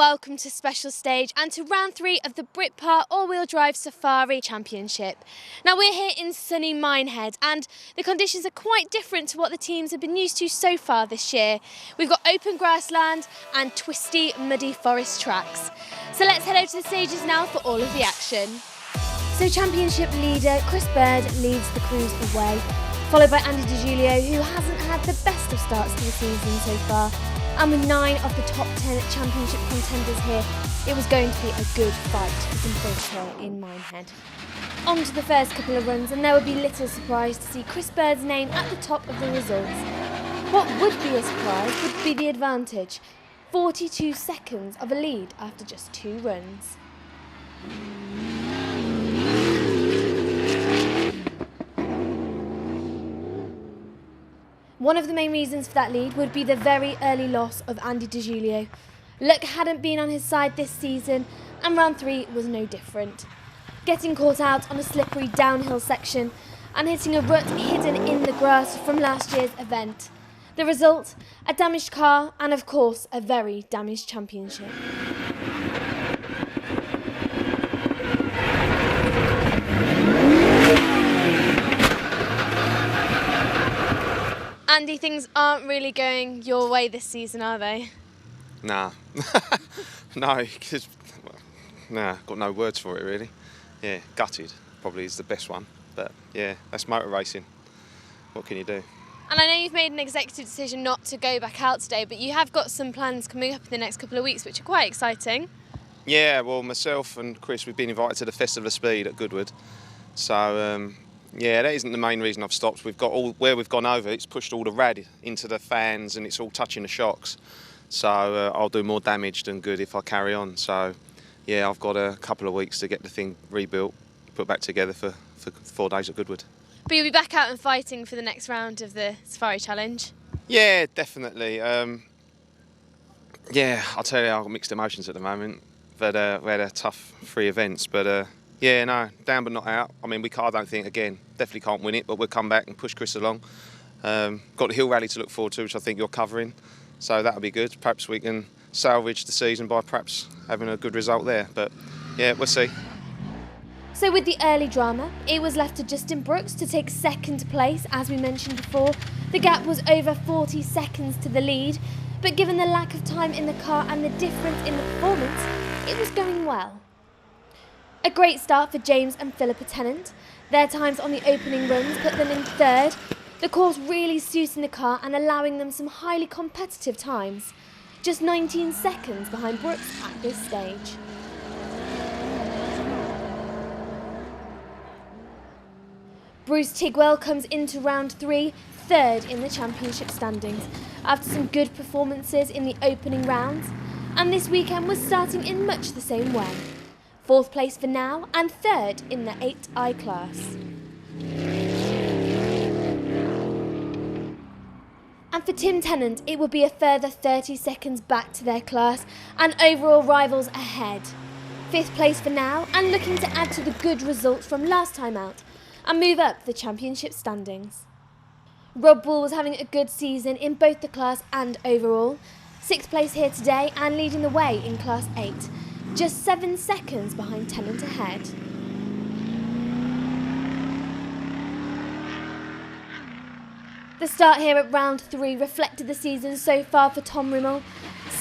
welcome to Special Stage and to round 3 of the Britpar All-Wheel Drive Safari Championship. Now we're here in sunny Minehead and the conditions are quite different to what the teams have been used to so far this year. We've got open grassland and twisty, muddy forest tracks. So let's head over to the stages now for all of the action. So championship leader Chris Bird leads the crews away, followed by Andy DiGiulio, who hasn't had the best of starts to the season so far. And with 9 of the top 10 championship contenders here, it was going to be a good fight for some points here in Minehead. On to the first couple of runs, and there would be little surprise to see Chris Bird's name at the top of the results. What would be a surprise would be the advantage, 42 seconds of a lead after just 2 runs. One of the main reasons for that lead would be the very early loss of Andy DiGiulio. Luck hadn't been on his side this season, and round 3 was no different. Getting caught out on a slippery downhill section and hitting a rut hidden in the grass from last year's event. The result, a damaged car and of course a very damaged championship. Andy, things aren't really going your way this season, are they? Nah. No, because, got no words for it really. Yeah, gutted probably is the best one. But yeah, that's motor racing. What can you do? And I know you've made an executive decision not to go back out today, but you have got some plans coming up in the next couple of weeks, which are quite exciting. Yeah, well, myself and Chris, we've been invited to the Festival of Speed at Goodwood. So, yeah, that isn't the main reason I've stopped. We've got where we've gone over, it's pushed all the rad into the fans and it's all touching the shocks. So I'll do more damage than good if I carry on. So, yeah, I've got a couple of weeks to get the thing rebuilt, put back together for 4 days at Goodwood. But you'll be back out and fighting for the next round of the Safari Challenge? Yeah, definitely. Yeah, I'll tell you, I've got mixed emotions at the moment. But we had a tough 3 events, but yeah, no, down but not out. I mean, I don't think, again, definitely can't win it, but we'll come back and push Chris along. Got the Hill Rally to look forward to, which I think you're covering. So that'll be good. Perhaps we can salvage the season by perhaps having a good result there. But yeah, we'll see. So with the early drama, it was left to Justin Brooks to take second place. As we mentioned before, the gap was over 40 seconds to the lead. But given the lack of time in the car and the difference in the performance, it was going well. A great start for James and Philippa Tennant. Their times on the opening runs put them in 3rd. The course really suiting the car and allowing them some highly competitive times. Just 19 seconds behind Brooks at this stage. Bruce Tigwell comes into round 3, 3rd in the championship standings, after some good performances in the opening rounds, and this weekend was starting in much the same way. 4th place for now and 3rd in the 8i class. And for Tim Tennant, it would be a further 30 seconds back to their class and overall rivals ahead. 5th place for now and looking to add to the good results from last time out and move up the championship standings. Rob Bull was having a good season in both the class and overall. 6th place here today and leading the way in class 8. Just 7 seconds behind Tennant ahead. The start here at round 3 reflected the season so far for Tom Rimmel.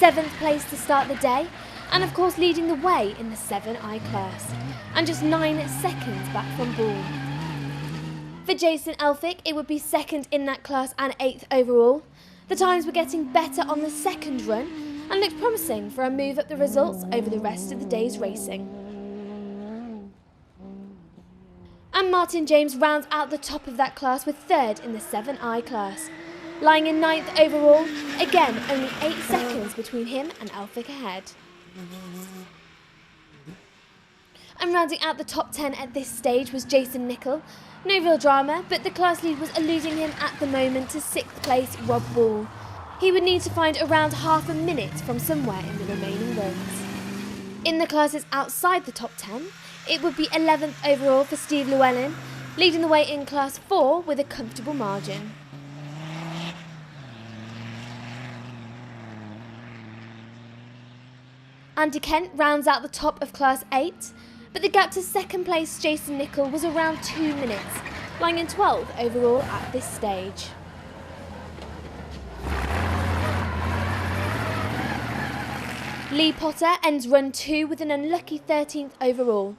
7th place to start the day, and of course leading the way in the 7i class, and just 9 seconds back from Bull. For Jason Elphick, it would be 2nd in that class and 8th overall. The times were getting better on the 2nd run, and looked promising for a move up the results over the rest of the day's racing. And Martin James rounds out the top of that class with 3rd in the 7i class. Lying in 9th overall, again only 8 seconds between him and Elphick ahead. And rounding out the top 10 at this stage was Jason Nicol. No real drama, but the class lead was eluding him at the moment to 6th place Rob Ball. He would need to find around half a minute from somewhere in the remaining runs. In the classes outside the top 10, it would be 11th overall for Steve Llewellyn, leading the way in class 4 with a comfortable margin. Andy Kent rounds out the top of Class 8, but the gap to second place Jason Nicol was around 2 minutes, lying in 12th overall at this stage. Lee Potter ends run 2 with an unlucky 13th overall,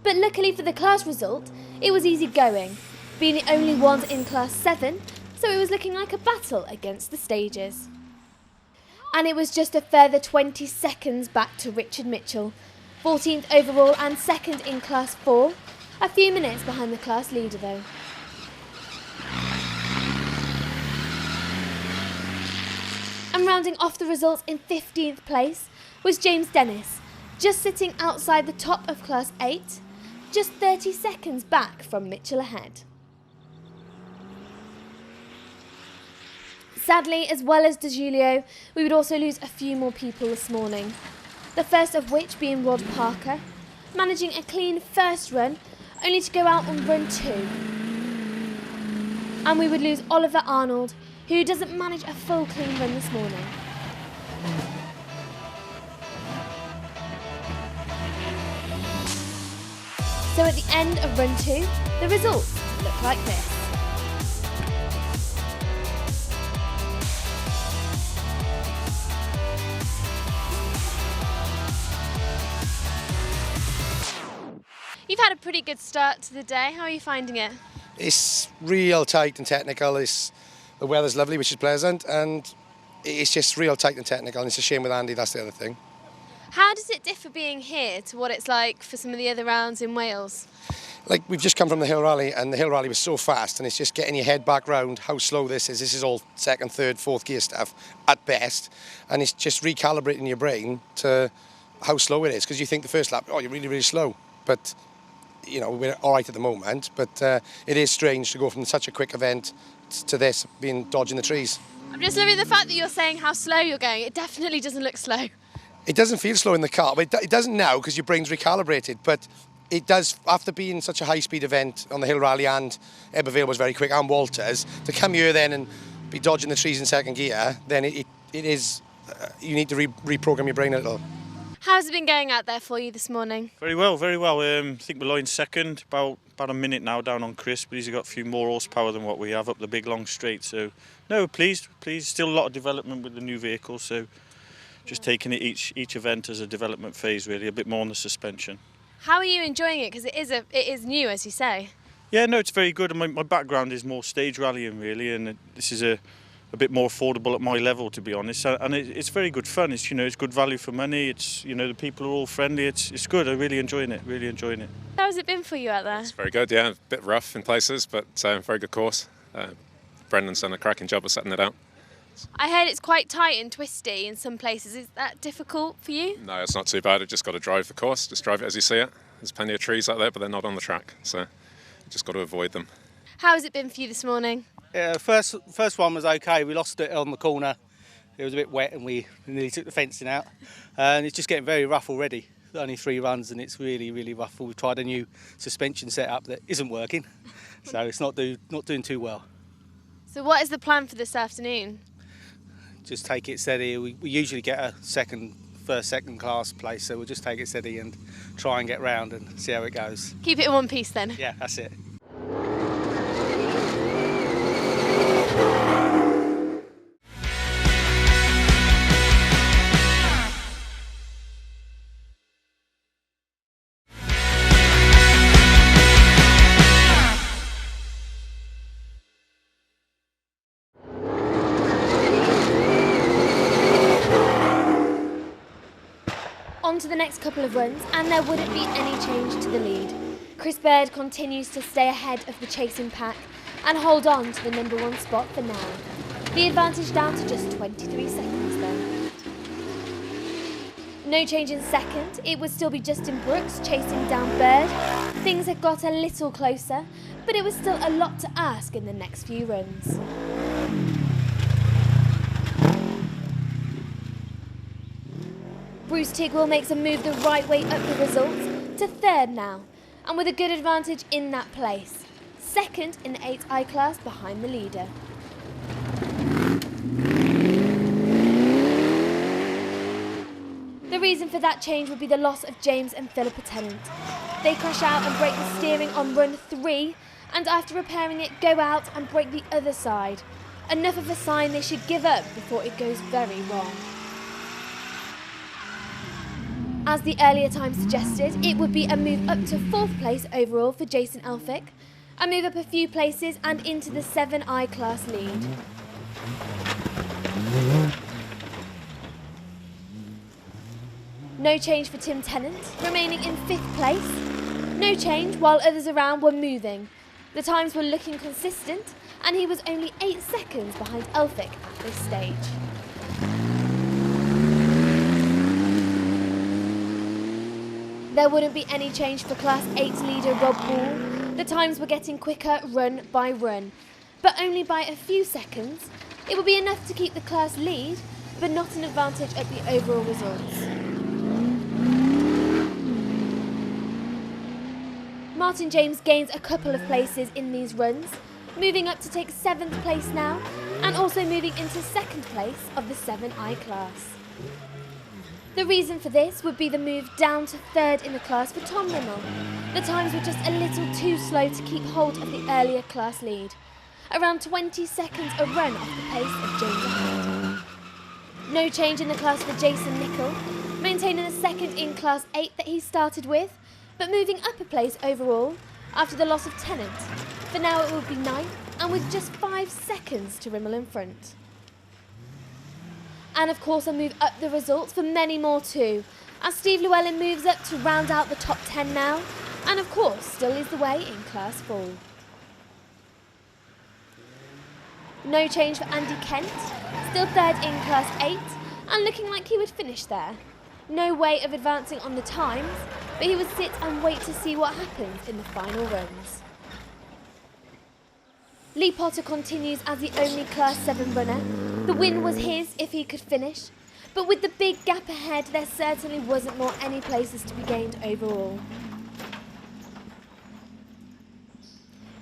but luckily for the class result, it was easy going, being the only ones in Class 7, so it was looking like a battle against the stages. And it was just a further 20 seconds back to Richard Mitchell, 14th overall and second in Class 4, a few minutes behind the class leader though. And rounding off the results in 15th place was James Dennis, just sitting outside the top of Class 8, just 30 seconds back from Mitchell ahead. Sadly, as well as De Giulio, we would also lose a few more people this morning. The first of which being Rod Parker, managing a clean first run, only to go out on run 2. And we would lose Oliver Arnold, who doesn't manage a full clean run this morning. So at the end of run 2, the results look like this. You've had a pretty good start to the day. How are you finding it? It's real tight and technical. The weather's lovely, which is pleasant, and it's just real tight and technical, and it's a shame with Andy, that's the other thing. How does it differ being here to what it's like for some of the other rounds in Wales? Like, we've just come from the hill rally, and the hill rally was so fast, and it's just getting your head back round how slow this is. This is all second, third, fourth gear stuff at best, and it's just recalibrating your brain to how slow it is, because you think the first lap, oh, you're really, really slow, but you know, we're all right at the moment, but it is strange to go from such a quick event to this, being dodging the trees. I'm just loving the fact that you're saying how slow you're going. It definitely doesn't look slow. It doesn't feel slow in the car, but it doesn't now because your brain's recalibrated, but it does, after being such a high-speed event on the hill rally, and Ebervale was very quick, and Walters, to come here then and be dodging the trees in second gear, then it is, you need to reprogram your brain a little. How's it been going out there for you this morning? Very well, very well. I think we're lying second, about a minute now down on Chris, but he's got a few more horsepower than what we have up the big long straight. So, no, pleased. Still a lot of development with the new vehicle, so just taking it each event as a development phase, really, a bit more on the suspension. How are you enjoying it? Because it is new, as you say. Yeah, no, it's very good. And my background is more stage rallying, really, and this is a bit more affordable at my level, to be honest, and it's very good fun. It's it's good value for money. It's the people are all friendly. It's good. I'm really enjoying it. How has it been for you out there? It's very good. Yeah, a bit rough in places, but very good course. Brendan's done a cracking job of setting it out. I heard it's quite tight and twisty in some places. Is that difficult for you? No, it's not too bad. I've just got to drive the course. Just drive it as you see it. There's plenty of trees out there, but they're not on the track, so you just got to avoid them. How has it been for you this morning? Yeah, first one was okay. We lost it on the corner. It was a bit wet and we nearly took the fencing out. And it's just getting very rough already. Only 3 runs and it's really, really rough. We've tried a new suspension setup that isn't working, so it's not doing too well. So what is the plan for this afternoon? Just take it steady. We usually get a second class place, so we'll just take it steady and try and get round and see how it goes. Keep it in one piece then? Yeah, that's it. On to the next couple of runs, and there wouldn't be any change to the lead. Chris Bird continues to stay ahead of the chasing pack and hold on to the #1 spot for now. The advantage down to just 23 seconds though. No change in second, it would still be Justin Brooks chasing down Bird. Things had got a little closer, but it was still a lot to ask in the next few runs. Bruce Tigwell makes a move the right way up the results to third now, and with a good advantage in that place. Second in the 8i class behind the leader. The reason for that change would be the loss of James and Philippa Tennant. They crash out and break the steering on run 3, and after repairing it, go out and break the other side. Enough of a sign they should give up before it goes very wrong. As the earlier time suggested, it would be a move up to 4th place overall for Jason Elphick, a move up a few places and into the 7i class lead. No change for Tim Tennant, remaining in 5th place. No change while others around were moving. The times were looking consistent and he was only 8 seconds behind Elphick at this stage. There wouldn't be any change for Class 8 leader Rob Ball. The times were getting quicker run by run, but only by a few seconds. It would be enough to keep the class lead, but not an advantage at the overall results. Martin James gains a couple of places in these runs, moving up to take 7th place now, and also moving into 2nd place of the 7i class. The reason for this would be the move down to 3rd in the class for Tom Rimmel. The times were just a little too slow to keep hold of the earlier class lead, around 20 seconds a run off the pace of James ahead. No change in the class for Jason Nicol, maintaining the 2nd in Class 8 that he started with, but moving up a place overall after the loss of Tennant. For now it will be 9th, and with just 5 seconds to Rimmel in front. And of course a move up the results for many more too, as Steve Llewellyn moves up to round out the top 10 now, and of course still leads the way in Class 4. No change for Andy Kent, still 3rd in Class 8, and looking like he would finish there. No way of advancing on the times, but he would sit and wait to see what happens in the final runs. Lee Potter continues as the only Class 7 runner. The win was his if he could finish, but with the big gap ahead there certainly wasn't any places to be gained overall.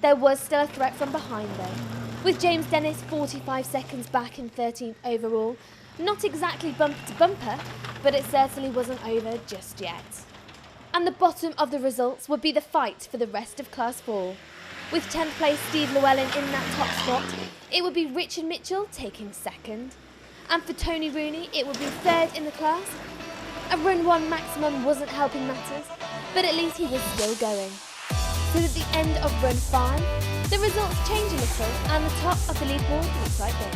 There was still a threat from behind though, with James Dennis 45 seconds back in 13th overall. Not exactly bumper to bumper, but it certainly wasn't over just yet. And the bottom of the results would be the fight for the rest of Class 4. With 10th place Steve Llewellyn in that top spot, it would be Richard Mitchell taking 2nd. And for Tony Rooney, it would be 3rd in the class. A run 1 maximum wasn't helping matters, but at least he was still going. So at the end of run 5, the results change a little and the top of the leaderboard looks like this.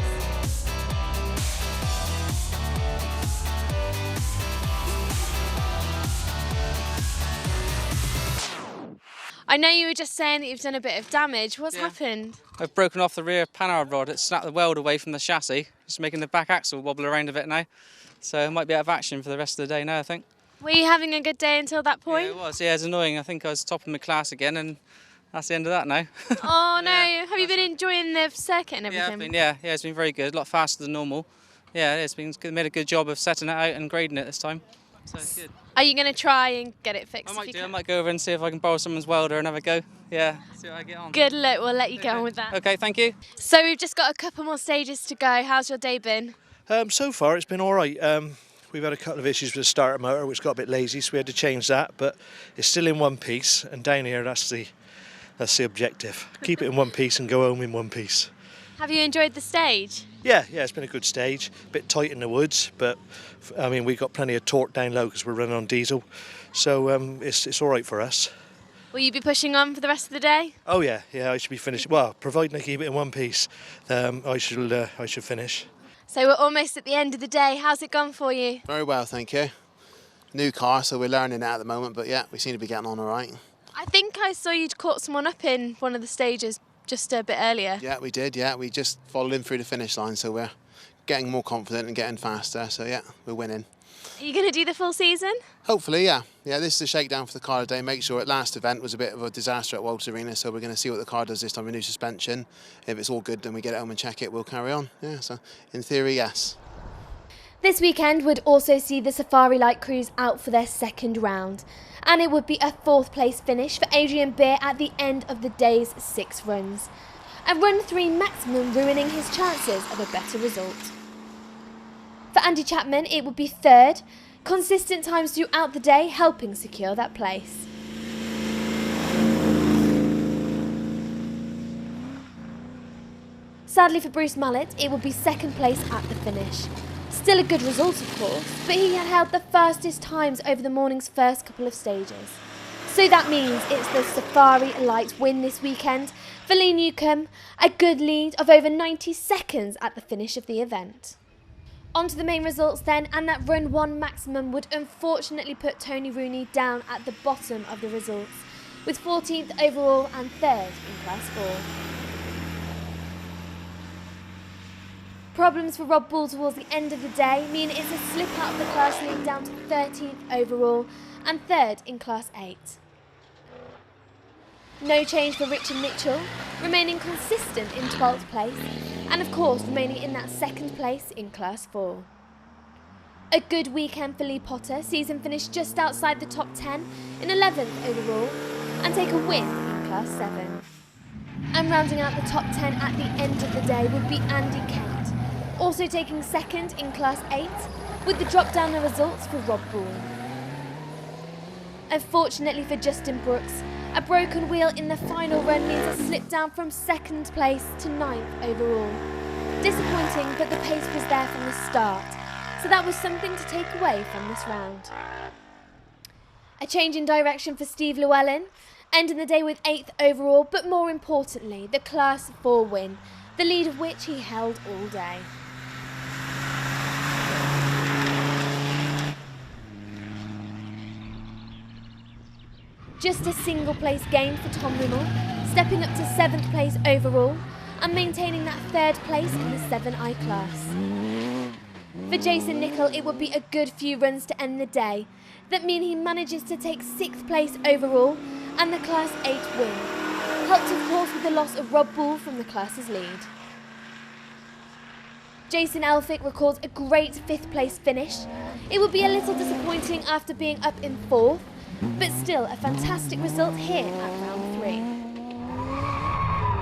I know you were just saying that you've done a bit of damage. What's happened? I've broken off the rear panhard rod. It snapped the weld away from the chassis, just making the back axle wobble around a bit now. So I might be out of action for the rest of the day now, I think. Were you having a good day until that point? Yeah, it was. Yeah, it's annoying. I think I was top of my class again, and that's the end of that now. Oh no! Yeah, have you been enjoying the circuit and everything? Yeah, it's been very good. A lot faster than normal. Yeah, it's been made a good job of setting it out and grading it this time. So it's good. Are you going to try and get it fixed? I might go over and see if I can borrow someone's welder and have a go. Yeah, see how I get on. Good luck. We'll let you get on with that. Okay, thank you. So we've just got a couple more stages to go. How's your day been? So far it's been all right. We've had a couple of issues with the starter motor, which got a bit lazy, so we had to change that. But it's still in one piece, and down here that's the objective. Keep it in one piece and go home in one piece. Have you enjoyed the stage? Yeah, it's been a good stage. A bit tight in the woods, but I mean we've got plenty of torque down low because we're running on diesel, so it's all right for us. Will you be pushing on for the rest of the day? Oh yeah, I should be finished. Well, providing I keep it in one piece, I should finish. So we're almost at the end of the day. How's it gone for you? Very well, thank you. New car, so we're learning it at the moment, but yeah, we seem to be getting on all right. I think I saw you'd caught someone up in one of the stages just a bit earlier. Yeah, we did, yeah. We just followed him through the finish line, so we're getting more confident and getting faster, so yeah, we're winning. Are you going to do the full season? Hopefully, yeah. Yeah, this is a shakedown for the car today. Make sure last event was a bit of a disaster at Walters Arena, so we're going to see what the car does this time with new suspension. If it's all good, then we get it home and check it, we'll carry on. Yeah, so in theory, yes. This weekend would also see the Safari Light crews out for their second round, and it would be a 4th place finish for Adrian Beer at the end of the day's 6 runs. A run 3 maximum ruining his chances of a better result. For Andy Chapman, it would be 3rd. Consistent times throughout the day helping secure that place. Sadly for Bruce Mallet, it would be second place at the finish. Still a good result of course, but he had held the fastest times over the morning's first couple of stages. So that means it's the Safari Light win this weekend for Lee Newcomb, a good lead of over 90 seconds at the finish of the event. On to the main results then, and that run 1 maximum would unfortunately put Tony Rooney down at the bottom of the results, with 14th overall and 3rd in Class 4. Problems for Rob Bull towards the end of the day mean it's a slip out of the class league down to 13th overall and 3rd in Class 8. No change for Richard Mitchell, remaining consistent in 12th place and of course remaining in that 2nd place in Class 4. A good weekend for Lee Potter, sees him finish just outside the top 10 in 11th overall and take a win in Class 7. And rounding out the top 10 at the end of the day would be Andy Kent, also taking 2nd in Class 8, with the drop down the results for Rob Bull. Unfortunately for Justin Brooks, a broken wheel in the final run means a slip down from 2nd place to 9th overall. Disappointing, but the pace was there from the start, so that was something to take away from this round. A change in direction for Steve Llewellyn, ending the day with 8th overall, but more importantly, the Class 4 win, the lead of which he held all day. Just a single place gain for Tom Rimmel, stepping up to 7th place overall and maintaining that 3rd place in the 7i class. For Jason Nicol, it would be a good few runs to end the day, that mean he manages to take 6th place overall and the Class 8 win, helped of course with the loss of Rob Bull from the class's lead. Jason Elphick records a great 5th place finish. It would be a little disappointing after being up in 4th, but still a fantastic result here at round 3.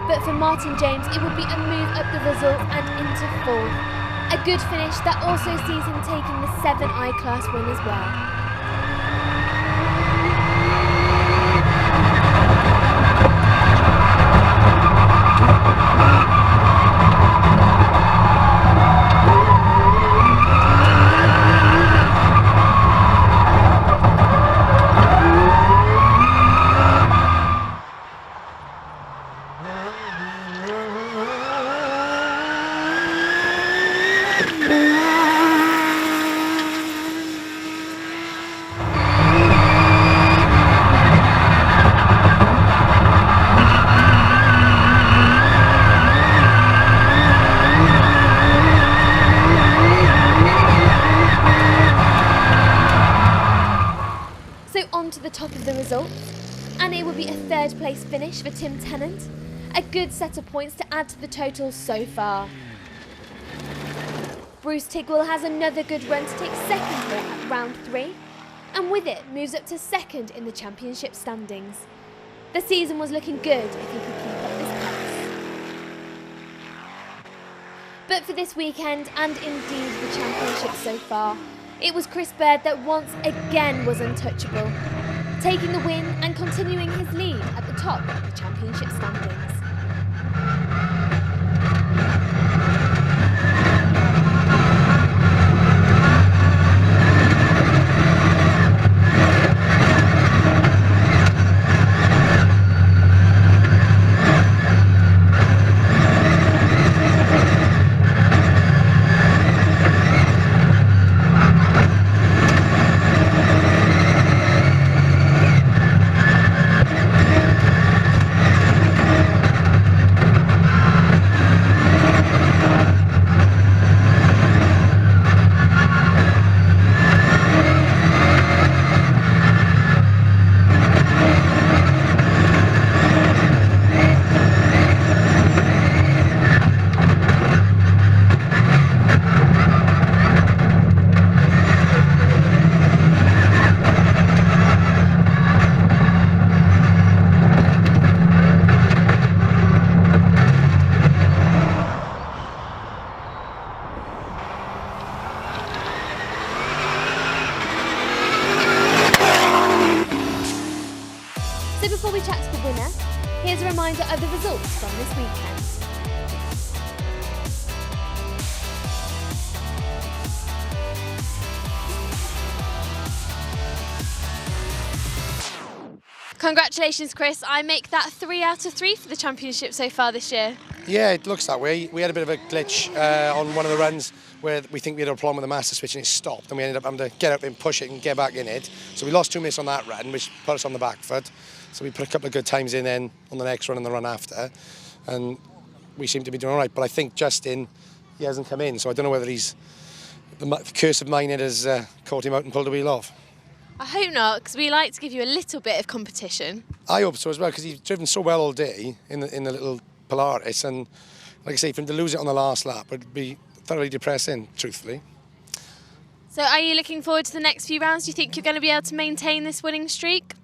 But for Martin James, it would be a move up the result and into 4th. A good finish that also sees him taking the 7i class win as well. Top of the results, and it would be a 3rd place finish for Tim Tennant, a good set of points to add to the total so far. Bruce Tigwell has another good run to take 2nd here at round 3, and with it moves up to 2nd in the championship standings. The season was looking good if he could keep up this pace. But for this weekend, and indeed the championship so far, it was Chris Baird that once again was untouchable, taking the win and continuing his lead at the top of the championship standings. Congratulations, Chris. I make that 3 out of 3 for the championship so far this year. Yeah, it looks that way. We had a bit of a glitch on one of the runs where we think we had a problem with the master switch and it stopped, and we ended up having to get up and push it and get back in it. So we lost 2 minutes on that run, which put us on the back foot. So we put a couple of good times in then on the next run and the run after, and we seem to be doing all right. But I think Justin, he hasn't come in, so I don't know whether the curse of Minehead has caught him out and pulled the wheel off. I hope not, because we like to give you a little bit of competition. I hope so as well, because he's driven so well all day in the little Polaris, and like I say, for him to lose it on the last lap would be thoroughly depressing, truthfully. So are you looking forward to the next few rounds? Do you think you're going to be able to maintain this winning streak?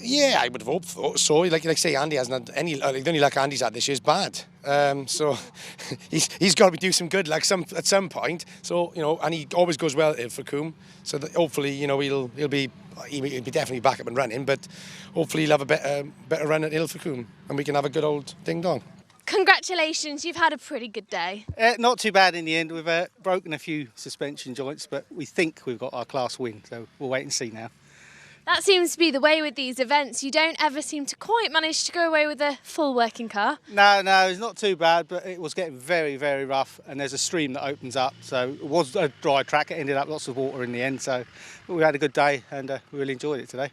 Yeah, I would have hoped so. Like I say, Andy hasn't had any. The only luck Andy's had this year is bad. So he's got to do some good luck at some point. So and he always goes well at Ilfracombe. So that hopefully he'll be definitely back up and running. But hopefully he'll have a better run at Ilfracombe, and we can have a good old ding dong. Congratulations, you've had a pretty good day. Not too bad in the end. We've broken a few suspension joints, but we think we've got our class win. So we'll wait and see now. That seems to be the way with these events. You don't ever seem to quite manage to go away with a full working car. No, it's not too bad, but it was getting very, very rough, and there's a stream that opens up. So it was a dry track. It ended up lots of water in the end. So we had a good day, and we really enjoyed it today.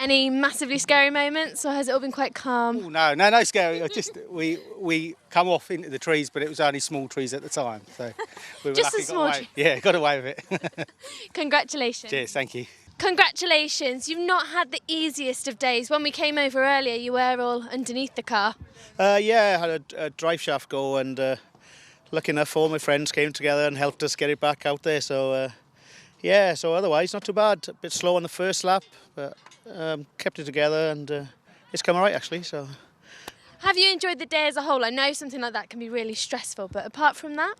Any massively scary moments, or has it all been quite calm? Oh, no scary. Just we come off into the trees, but it was only small trees at the time. So we were just lucky, a small tree. Yeah, got away with it. Congratulations. Cheers, thank you. Congratulations, you've not had the easiest of days. When we came over earlier, you were all underneath the car. Yeah, I had a drive shaft go, and lucky enough all my friends came together and helped us get it back out there. So yeah, so otherwise not too bad. A bit slow on the first lap, but kept it together, and it's come all right actually. So. Have you enjoyed the day as a whole? I know something like that can be really stressful, but apart from that?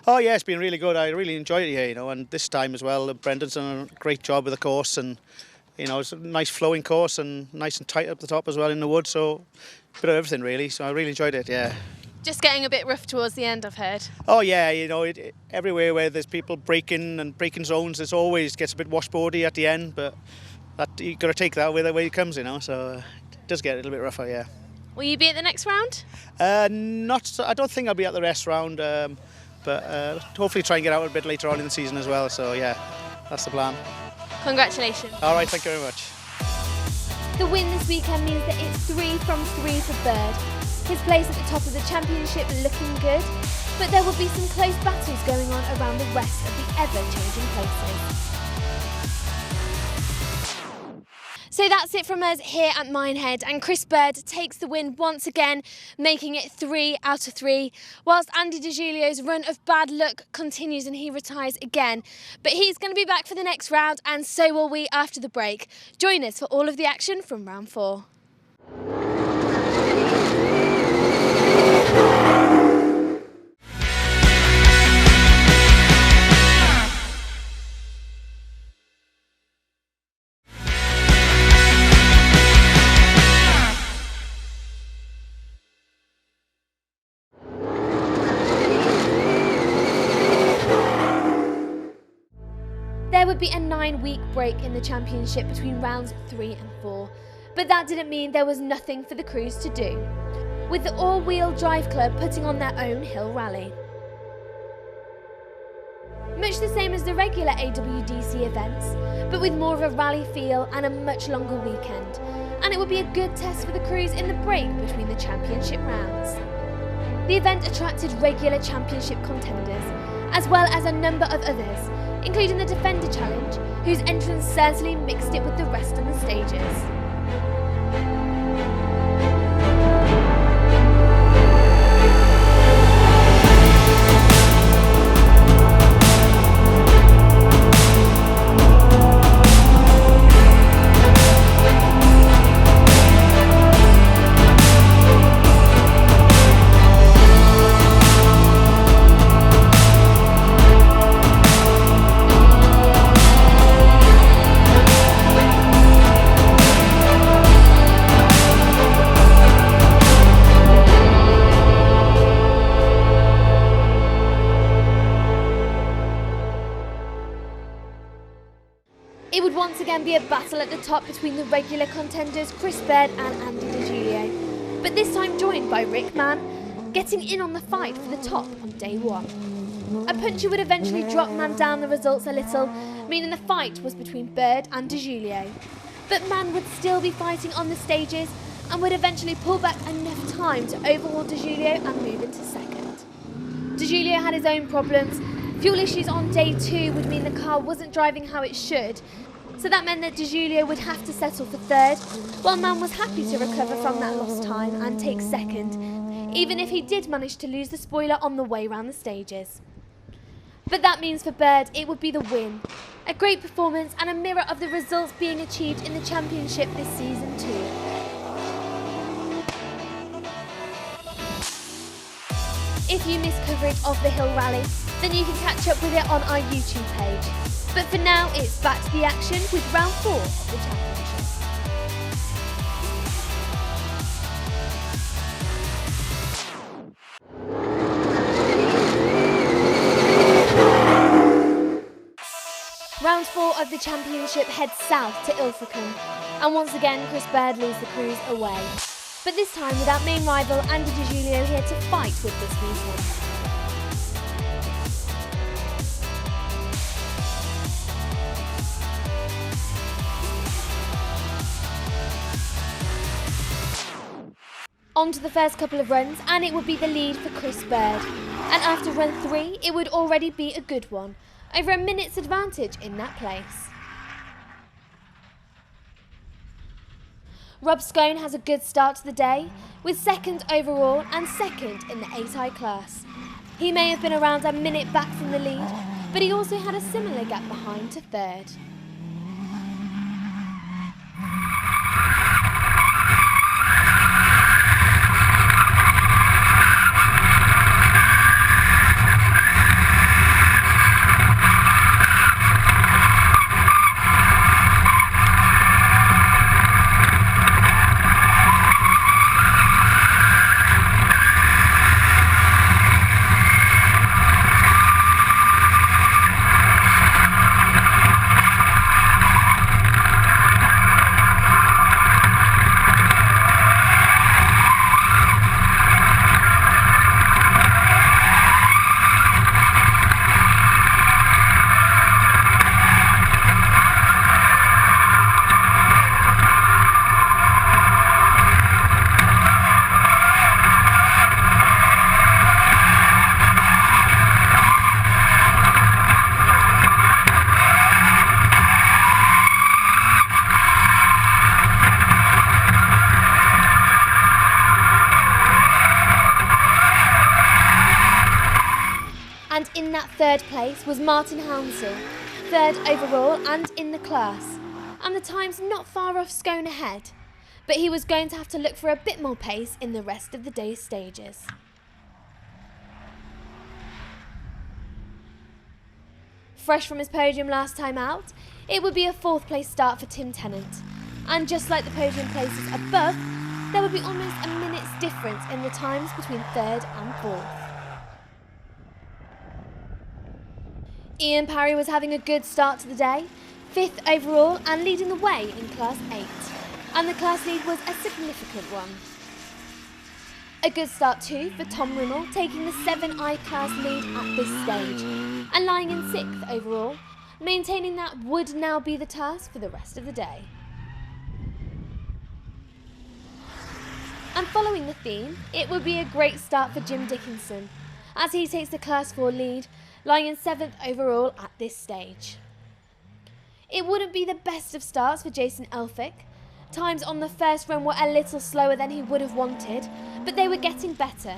Oh yeah, it's been really good. I really enjoyed it here, and this time as well. Brendan's done a great job with the course, and it's a nice flowing course and nice and tight up the top as well in the wood. So a bit of everything really. So I really enjoyed it. Yeah. Just getting a bit rough towards the end, I've heard. Oh yeah, everywhere where there's people braking and braking zones, it always gets a bit washboardy at the end, but you've got to take that where it comes, So it does get a little bit rougher, yeah. Will you be at the next round? I don't think I'll be at the rest round. But hopefully try and get out a bit later on in the season as well. So yeah, that's the plan. Congratulations. All right, thank you very much. The win this weekend means that it's 3 from 3 for Bird. His place at the top of the championship looking good, but there will be some close battles going on around the rest of the ever-changing places. So that's it from us here at Minehead, and Chris Bird takes the win once again, making it 3 out of 3, whilst Andy DeGiulio's run of bad luck continues and he retires again. But he's going to be back for the next round, and so will we after the break. Join us for all of the action from round 4. There would be a 9-week break in the championship between rounds 3 and 4, but that didn't mean there was nothing for the crews to do, with the all-wheel drive club putting on their own hill rally. Much the same as the regular AWDC events, but with more of a rally feel and a much longer weekend, and it would be a good test for the crews in the break between the championship rounds. The event attracted regular championship contenders, as well as a number of others, including the Defender Challenge, whose entrance certainly mixed it with the rest of the stages. once again be a battle at the top between the regular contenders Chris Bird and Andy DiGiulio, but this time joined by Rick Mann, getting in on the fight for the top on day one. A puncher would eventually drop Mann down the results a little, meaning the fight was between Bird and DiGiulio. But Mann would still be fighting on the stages and would eventually pull back enough time to overhaul DiGiulio and move into second. DiGiulio had his own problems. Fuel issues on day 2 would mean the car wasn't driving how it should, so that meant that DiGiulio would have to settle for third, while Mann was happy to recover from that lost time and take second, even if he did manage to lose the spoiler on the way round the stages. But that means for Bird it would be the win. A great performance and a mirror of the results being achieved in the championship this season too. If you missed coverage of the Hill Rally, then you can catch up with it on our YouTube page. But for now, it's back to the action with round 4 of the championship. Round 4 of the championship heads south to Ilfracombe, and once again Chris Bird leads the crews away. But this time without main rival Andy DiGiulio here to fight with this weekend. On to the first couple of runs, and it would be the lead for Chris Bird. And after run 3, it would already be a good one, over a minute's advantage in that place. Rob Scone has a good start to the day, with second overall and second in the 8i class. He may have been around a minute back from the lead, but he also had a similar gap behind to third. And in that third place was Martin Hounsell, third overall and in the class. And the time's not far off Scone ahead, but he was going to have to look for a bit more pace in the rest of the day's stages. Fresh from his podium last time out, it would be a 4th place start for Tim Tennant. And just like the podium places above, there would be almost a minute's difference in the times between 3rd and 4th. Ian Parry was having a good start to the day, 5th overall and leading the way in Class 8. And the class lead was a significant one. A good start too for Tom Rimmel, taking the 7i class lead at this stage and lying in 6th overall, maintaining that would now be the task for the rest of the day. And following the theme, it would be a great start for Jim Dickinson, as he takes the Class 4 lead, lying in 7th overall at this stage. It wouldn't be the best of starts for Jason Elphick. Times on the first run were a little slower than he would have wanted, but they were getting better.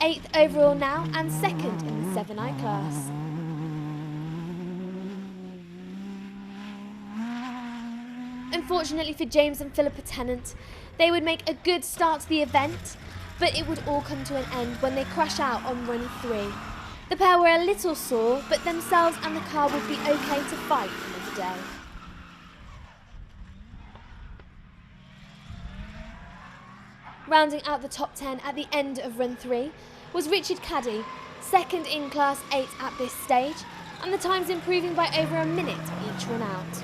8th overall now and 2nd in the 7i class. Unfortunately for James and Philippa Tennant, they would make a good start to the event, but it would all come to an end when they crash out on run 3. The pair were a little sore, but themselves and the car would be okay to fight another day. Rounding out the top 10 at the end of run 3 was Richard Caddy, 2nd in Class 8 at this stage, and the times improving by over a minute each run out.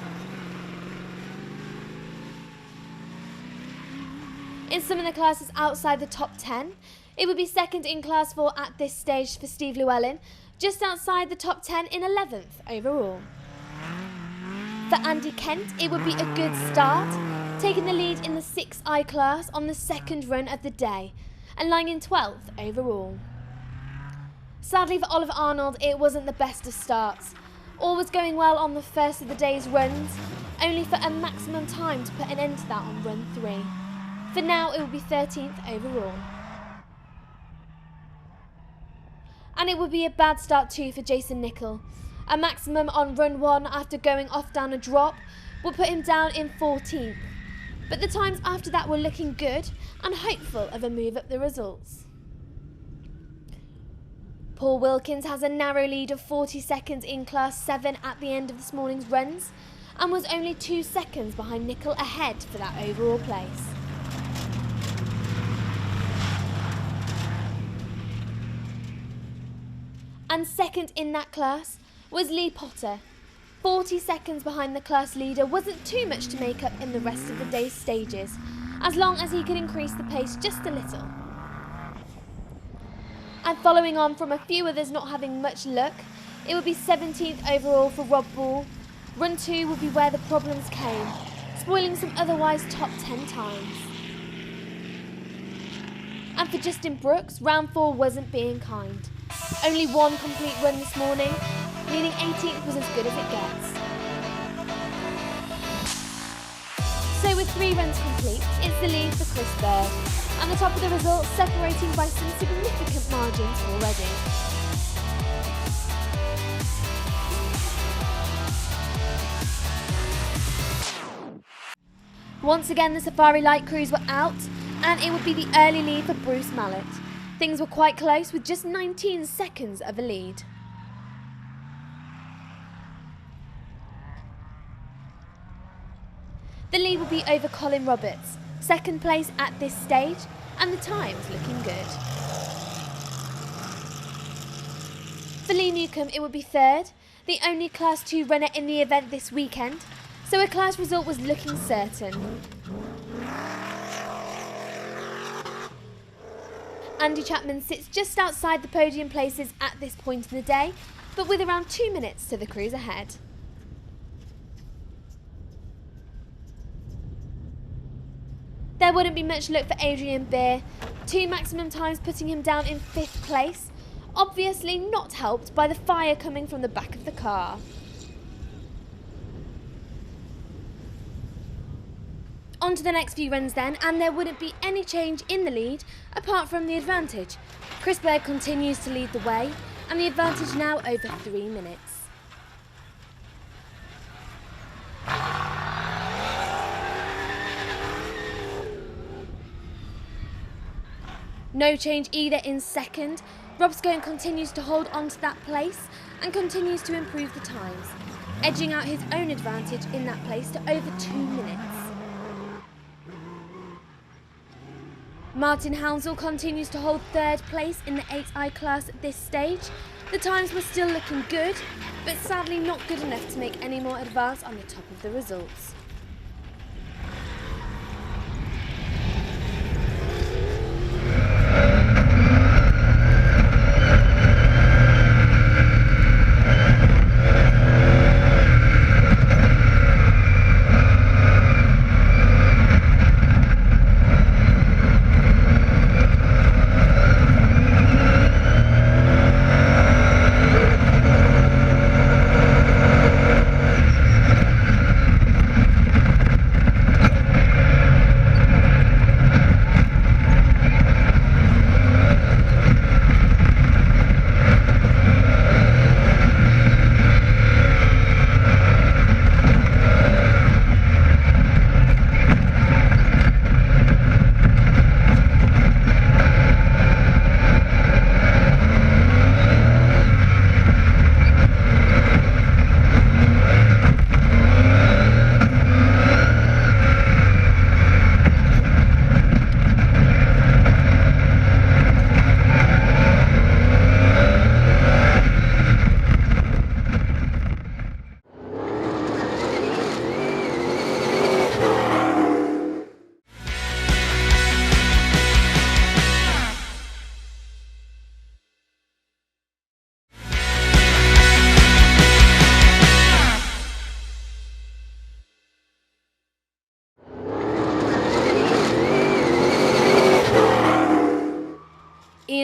In some of the classes outside the top 10, it would be second in Class 4 at this stage for Steve Llewellyn, just outside the top 10 in 11th overall. For Andy Kent, it would be a good start, taking the lead in the 6i class on the second run of the day and lying in 12th overall. Sadly for Oliver Arnold, it wasn't the best of starts. All was going well on the first of the day's runs, only for a maximum time to put an end to that on run 3. For now, it will be 13th overall. And it would be a bad start too for Jason Nicol. A maximum on run 1 after going off down a drop would put him down in 14th. But the times after that were looking good and hopeful of a move up the results. Paul Wilkins has a narrow lead of 40 seconds in Class 7 at the end of this morning's runs and was only 2 seconds behind Nicol ahead for that overall place. And second in that class was Lee Potter. 40 seconds behind the class leader wasn't too much to make up in the rest of the day's stages, as long as he could increase the pace just a little. And following on from a few others not having much luck, it would be 17th overall for Rob Ball. Run 2 would be where the problems came, spoiling some otherwise top 10 times. And for Justin Brooks, round 4 wasn't being kind. Only 1 complete run this morning, meaning 18th was as good as it gets. So with 3 runs complete, it's the lead for Chris Bird, and the top of the results separating by some significant margins already. Once again, the Safari Light crews were out, and it would be the early lead for Bruce Mallet. Things were quite close with just 19 seconds of a lead. The lead will be over Colin Roberts, second place at this stage, and the time's looking good. For Lee Newcomb, it would be third, the only Class 2 runner in the event this weekend, so a class result was looking certain. Andy Chapman sits just outside the podium places at this point in the day, but with around 2 minutes to the crews ahead. There wouldn't be much luck for Adrian Beer, 2 maximum times putting him down in 5th place, obviously not helped by the fire coming from the back of the car. On to the next few runs then, and there wouldn't be any change in the lead apart from the advantage. Chris Bird continues to lead the way, and the advantage now over 3 minutes. No change either in second. Rob Scone continues to hold on to that place and continues to improve the times, edging out his own advantage in that place to over 2 minutes. Martin Hounsell continues to hold 3rd place in the 8i class at this stage. The times were still looking good, but sadly not good enough to make any more advance on the top of the results.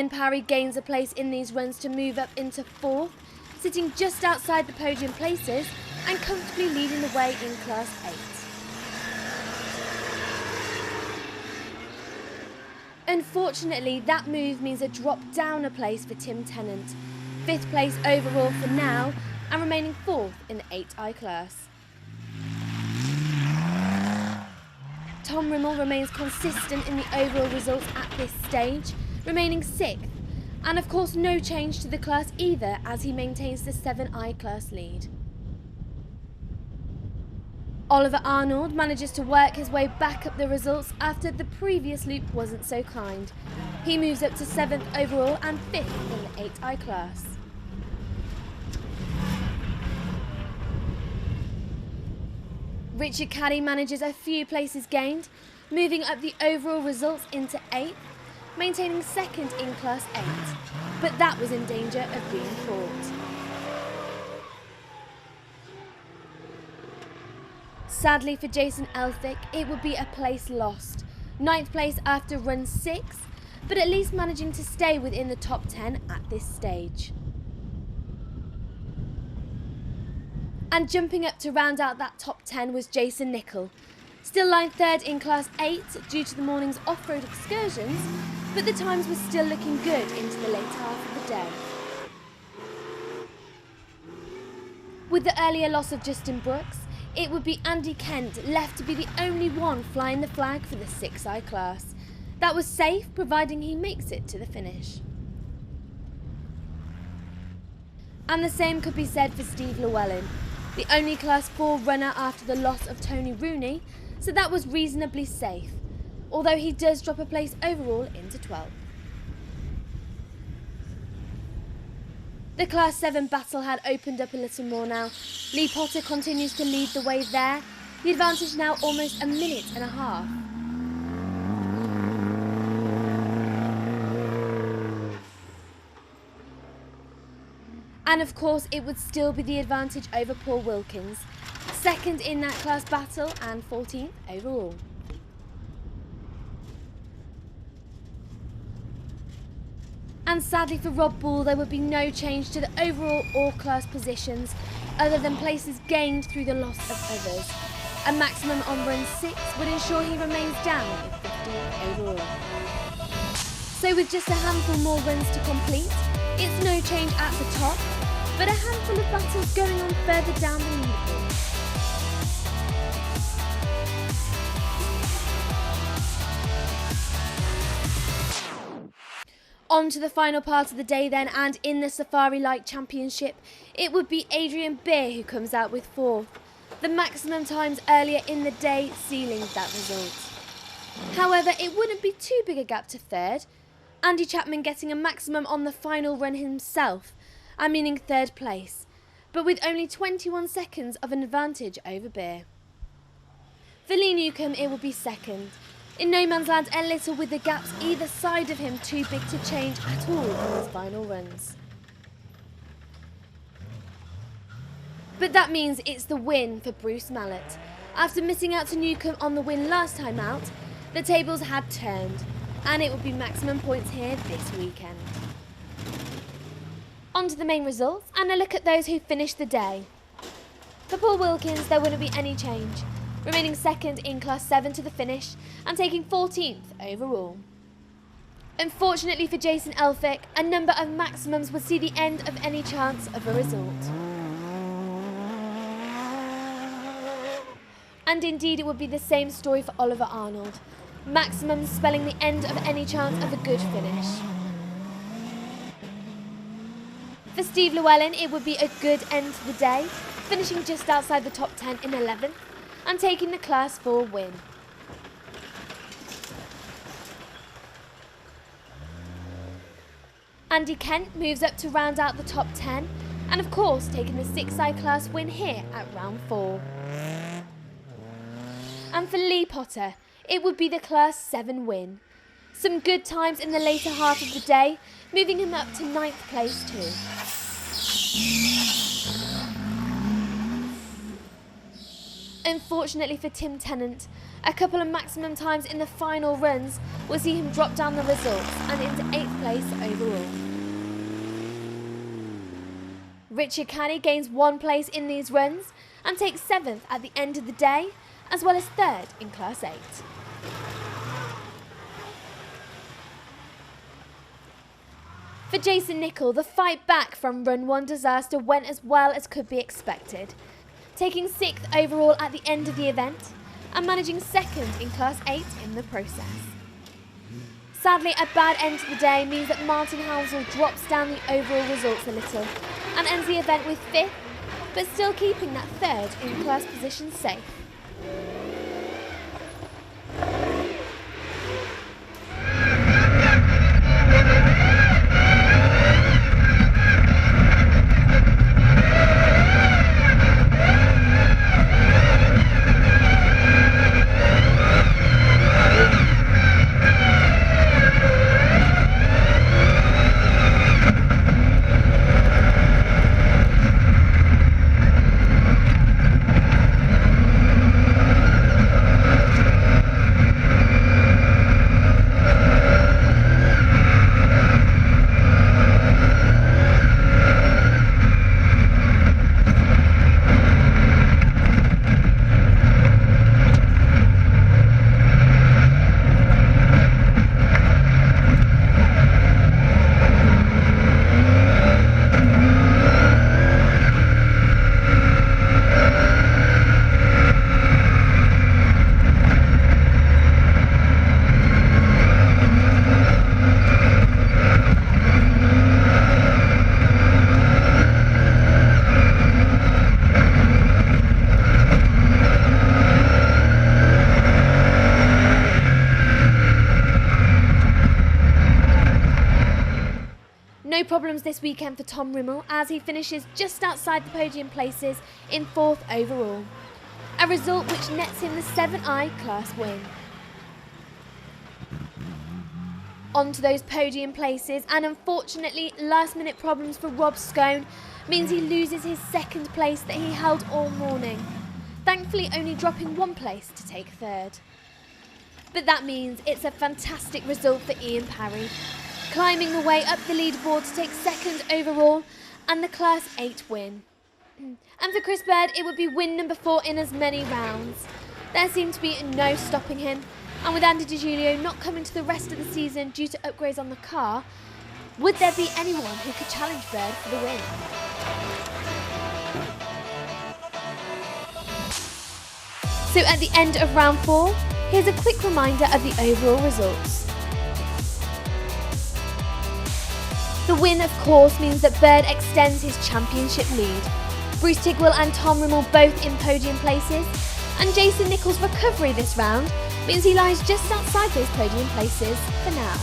Ryan Parry gains a place in these runs to move up into 4th, sitting just outside the podium places and comfortably leading the way in Class 8. Unfortunately, that move means a drop down a place for Tim Tennant, 5th place overall for now and remaining 4th in the 8i class. Tom Rimmel remains consistent in the overall results at this stage, remaining 6th, and of course no change to the class either as he maintains the 7i class lead. Oliver Arnold manages to work his way back up the results after the previous loop wasn't so kind. He moves up to 7th overall and 5th in the 8i class. Richard Caddy manages a few places gained, moving up the overall results into 8th, maintaining 2nd in Class 8, but that was in danger of being caught. Sadly for Jason Elphick, it would be a place lost. 9th place after run 6, but at least managing to stay within the top 10 at this stage. And jumping up to round out that top 10 was Jason Nicol. Still lying 3rd in Class 8 due to the morning's off-road excursions, but the times were still looking good into the later half of the day. With the earlier loss of Justin Brooks, it would be Andy Kent left to be the only one flying the flag for the 6i class. That was safe, providing he makes it to the finish. And the same could be said for Steve Llewellyn, the only Class 4 runner after the loss of Tony Rooney, so that was reasonably safe, although he does drop a place overall into 12th. The Class 7 battle had opened up a little more now. Lee Potter continues to lead the way there, the advantage now almost a minute and a half. And of course it would still be the advantage over Paul Wilkins, 2nd in that class battle and 14th overall. And sadly for Rob Ball, there would be no change to the overall all-class positions other than places gained through the loss of others. A maximum on run 6 would ensure he remains down in 15th overall. So with just a handful more runs to complete, it's no change at the top, but a handful of battles going on further down the leaderboard. On to the final part of the day then, and in the Safari Light Championship, it would be Adrian Beer who comes out with 4th, the maximum times earlier in the day sealing that result. However, it wouldn't be too big a gap to 3rd, Andy Chapman getting a maximum on the final run himself, and meaning 3rd place, but with only 21 seconds of an advantage over Beer. For Lee Newcomb, it will be 2nd. In no man's land a little, with the gaps either side of him too big to change at all in his final runs. But that means it's the win for Bruce Mallet. After missing out to Newcomb on the win last time out, the tables had turned, and it would be maximum points here this weekend. On to the main results and a look at those who finished the day. For Paul Wilkins, there wouldn't be any change, remaining 2nd in Class 7 to the finish and taking 14th overall. Unfortunately for Jason Elphick, a number of maximums would see the end of any chance of a result. And indeed it would be the same story for Oliver Arnold, maximums spelling the end of any chance of a good finish. For Steve Llewellyn, it would be a good end to the day, finishing just outside the top 10 in 11th and taking the Class 4 win. Andy Kent moves up to round out the top 10 and of course taking the 6i class win here at round 4. And for Lee Potter, it would be the Class 7 win. Some good times in the later half of the day, moving him up to 9th place too. Unfortunately for Tim Tennant, a couple of maximum times in the final runs will see him drop down the results and into 8th place overall. Richard Caddy gains 1 place in these runs and takes 7th at the end of the day, as well as 3rd in Class 8. For Jason Nicol, the fight back from Run 1 disaster went as well as could be expected, taking 6th overall at the end of the event and managing 2nd in Class 8 in the process. Sadly, a bad end to the day means that Martin Hounsell drops down the overall results a little and ends the event with 5th, but still keeping that 3rd in class position safe. No problems this weekend for Tom Rimmel as he finishes just outside the podium places in 4th overall, a result which nets him the 7i class win. On to those podium places, and unfortunately last minute problems for Rob Scone means he loses his 2nd place that he held all morning, thankfully only dropping 1 place to take 3rd. But that means it's a fantastic result for Ian Parry, climbing the way up the leaderboard to take 2nd overall and the Class 8 win. And for Chris Bird, it would be win number 4 in as many rounds. There seemed to be no stopping him, and with Andy DiGiulio not coming to the rest of the season due to upgrades on the car, would there be anyone who could challenge Bird for the win? So at the end of round 4, here's a quick reminder of the overall results. The win, of course, means that Bird extends his championship lead. Bruce Tigwell and Tom Rimmel both in podium places, and Jason Nicol's recovery this round means he lies just outside those podium places for now.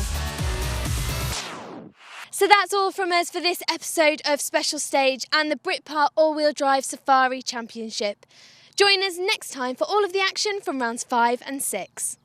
So that's all from us for this episode of Special Stage and the Britpart All-Wheel Drive Safari Championship. Join us next time for all of the action from rounds 5 and 6.